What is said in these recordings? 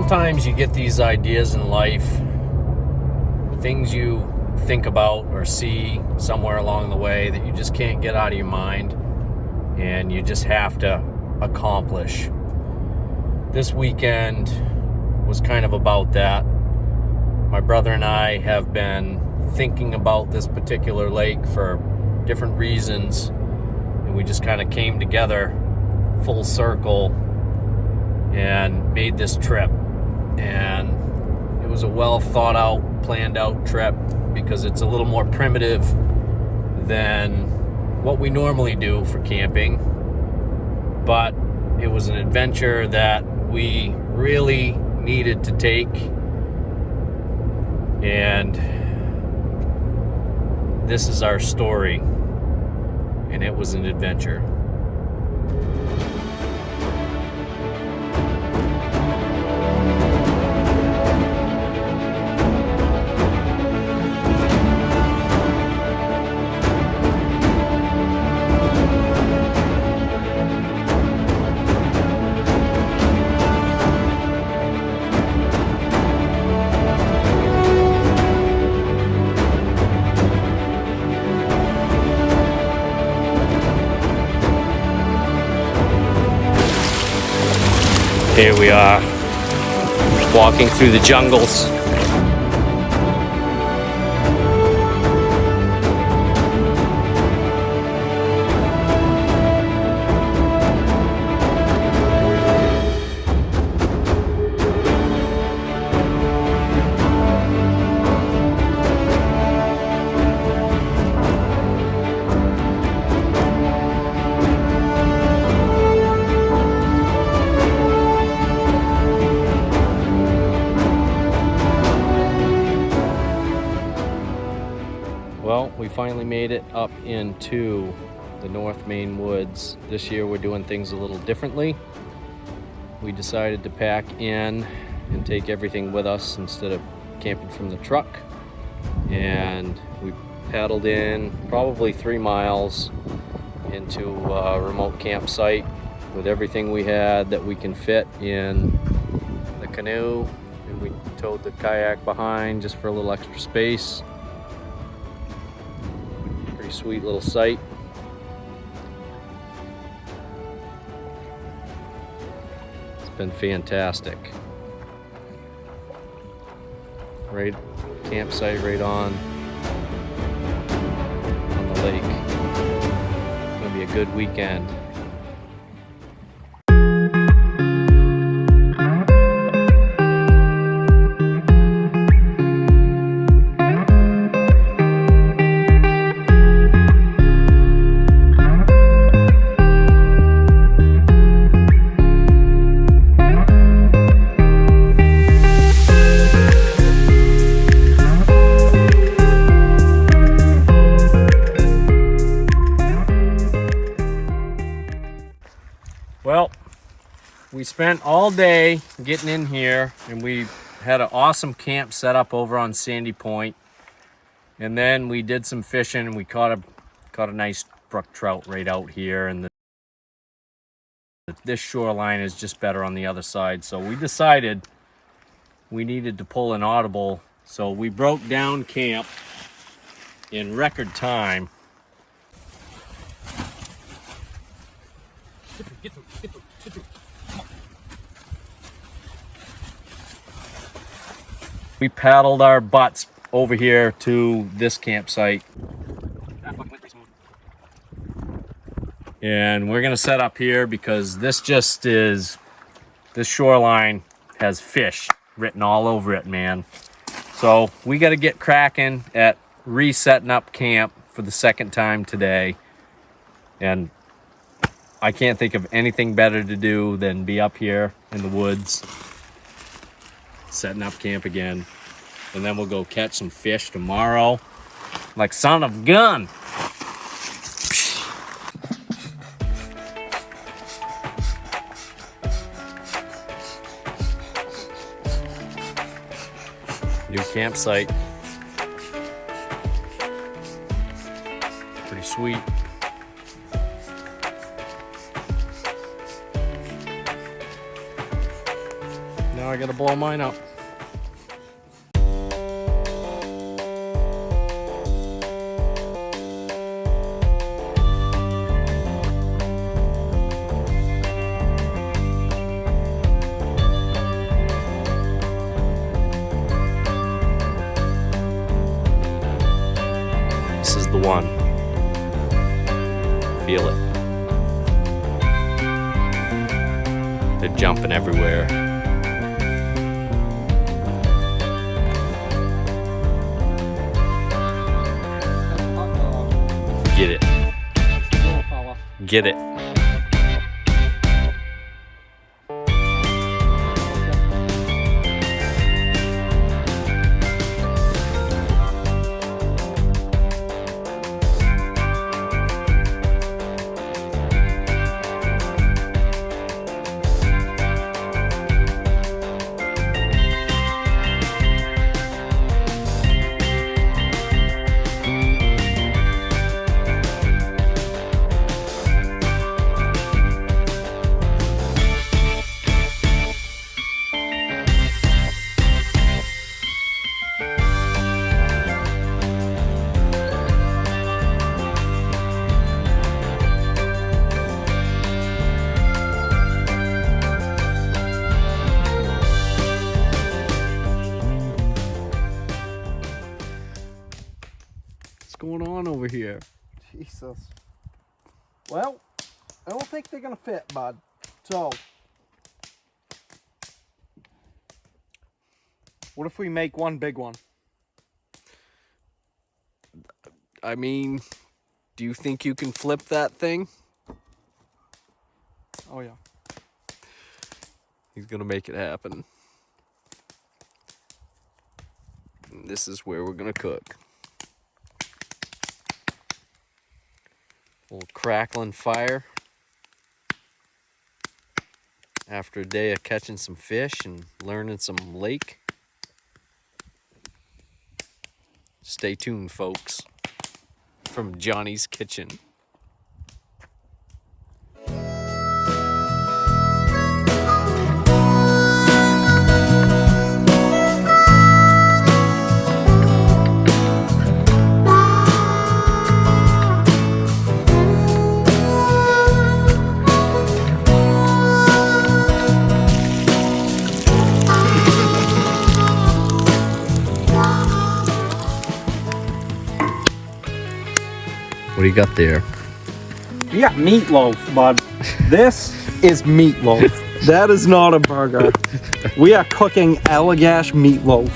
Sometimes you get these ideas in life, things you think about or see somewhere along the way that you just can't get out of your mind, and you just have to accomplish. This weekend was kind of about that. My brother and I have been thinking about this particular lake for different reasons, and we just kind of came together full circle and made this trip. And it was a well thought out, planned out trip because it's a little more primitive than what we normally do for camping, but it was an adventure that we really needed to take, and this is our story, and it was an adventure. Here we are, walking through the jungles. Well, we finally made it up into the North Maine woods. This year we're doing things a little differently. We decided to pack in and take everything with us instead of camping from the truck. And we paddled in probably 3 miles into a remote campsite with everything we had that we can fit in the canoe. And we towed the kayak behind just for a little extra space. Sweet little site. It's been fantastic. Right, campsite right on the lake. It's gonna be a good weekend. Well, we spent all day getting in here, and we had an awesome camp set up over on Sandy Point. And then we did some fishing, and we caught a nice brook trout right out here. And this shoreline is just better on the other side. So we decided we needed to pull an audible. So we broke down camp in record time. Get through. We paddled our butts over here to this campsite. And we're gonna set up here because this shoreline has fish written all over it, man. So we gotta get cracking at resetting up camp for the second time today. And I can't think of anything better to do than be up here in the woods, setting up camp again. And then we'll go catch some fish tomorrow. Like son of a gun. New campsite. Pretty sweet. Now I gotta blow mine up. This is the one. Feel it. They're jumping everywhere. Get it. Get it. What's going on over here? Jesus. Well, I don't think they're gonna fit, bud. So, what if we make one big one? I mean, do you think you can flip that thing? Oh yeah. He's gonna make it happen. And this is where we're gonna cook. A little crackling fire. After a day of catching some fish and learning some lake. Stay tuned, folks. From Johnny's Kitchen. What do you got there? We got meatloaf, bud. This is meatloaf. That is not a burger. We are cooking Allagash meatloaf.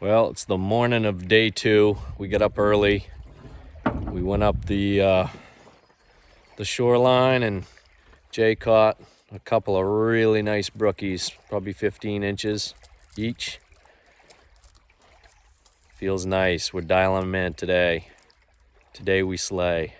Well, it's the morning of day 2. We got up early. We went up the shoreline, and Jay caught a couple of really nice brookies, probably 15 inches each. Feels nice. We're dialing them in today. Today we slay.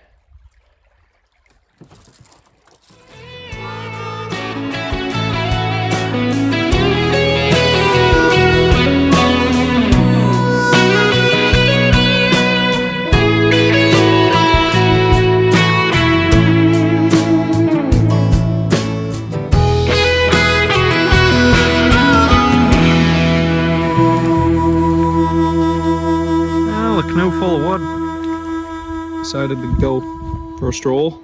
decided to go for a stroll.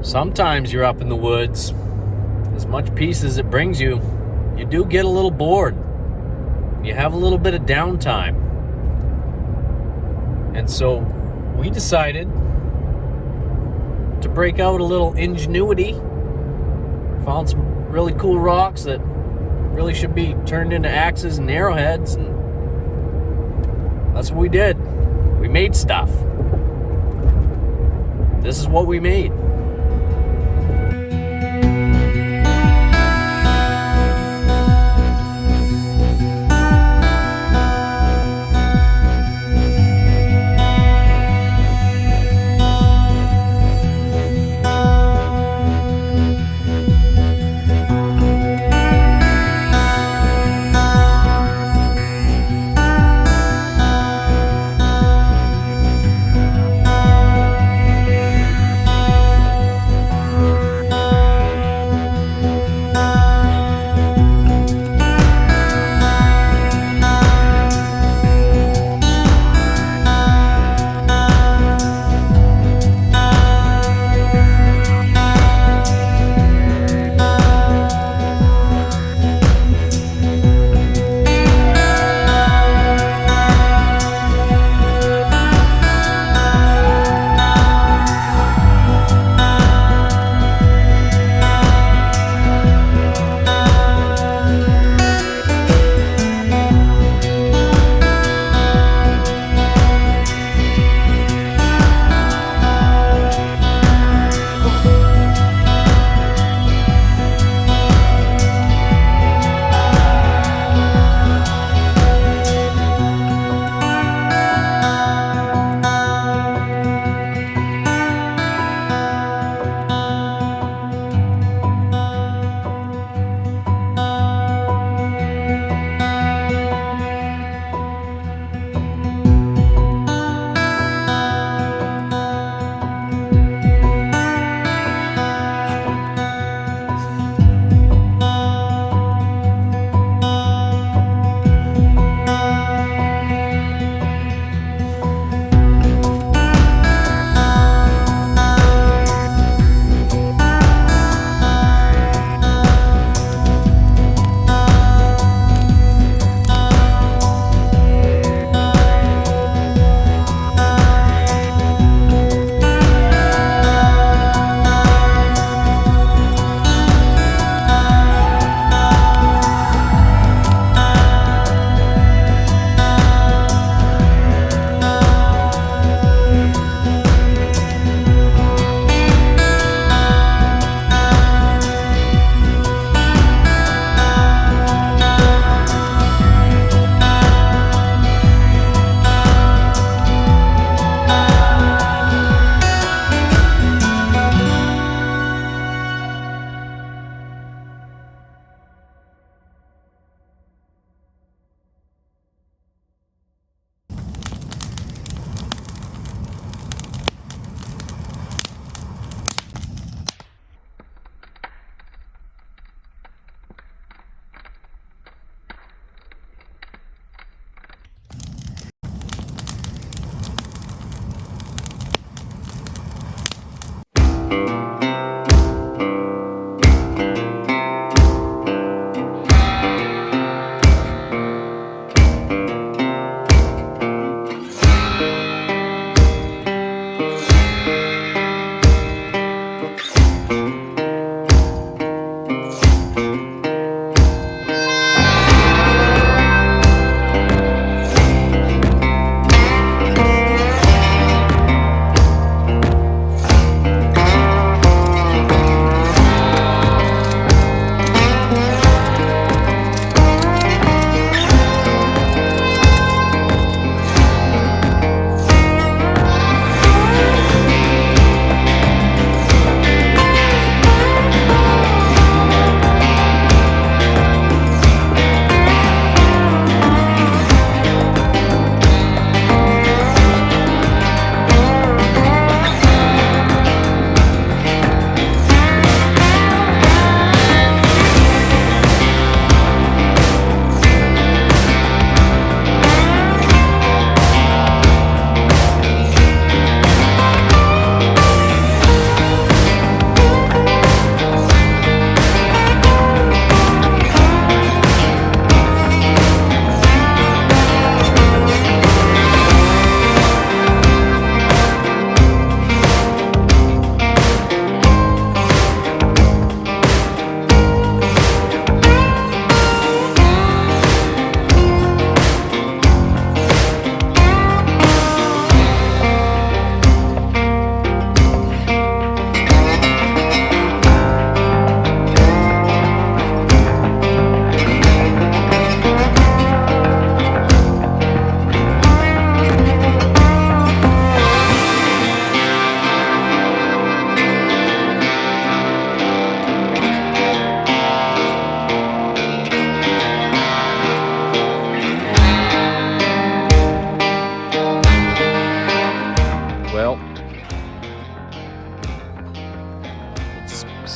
Sometimes you're up in the woods, as much peace as it brings you, you do get a little bored. You have a little bit of downtime. And so we decided to break out a little ingenuity. Found some really cool rocks that really should be turned into axes and arrowheads, and that's what we did. We made stuff. This is what we made.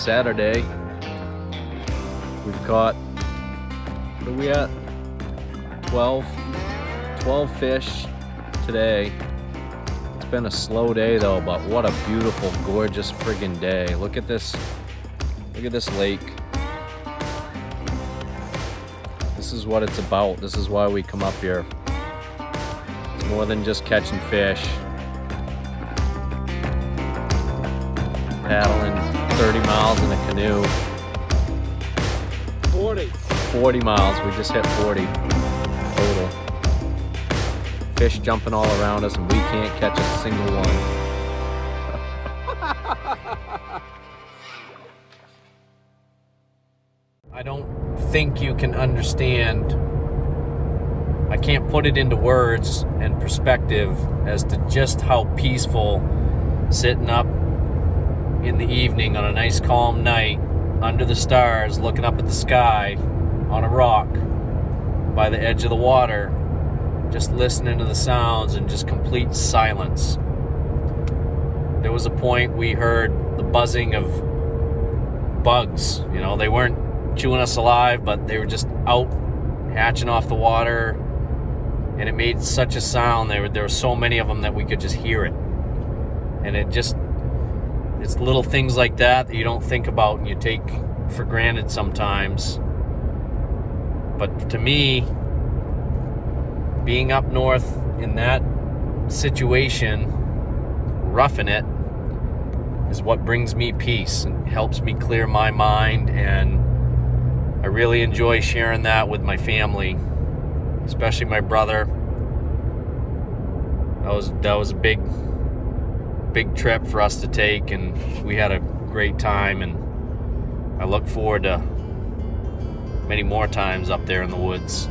Saturday. We've caught, what are we at? 12 fish today. It's been a slow day though, but what a beautiful, gorgeous friggin' day. Look at this lake. This is what it's about. This is why we come up here. It's more than just catching fish. Paddling 30 miles in a canoe. 40 miles. We just hit 40 total. Fish jumping all around us and we can't catch a single one. I don't think you can understand. I can't put it into words and perspective as to just how peaceful sitting up in the evening on a nice calm night under the stars, looking up at the sky on a rock by the edge of the water, just listening to the sounds and just complete silence. There was a point we heard the buzzing of bugs. You know, they weren't chewing us alive, but they were just out hatching off the water, and it made such a sound. There were so many of them that we could just hear it. And it's little things like that you don't think about and you take for granted sometimes. But to me, being up north in that situation, roughing it, is what brings me peace and helps me clear my mind, and I really enjoy sharing that with my family, especially my brother. That was a big trip for us to take, and we had a great time, and I look forward to many more times up there in the woods.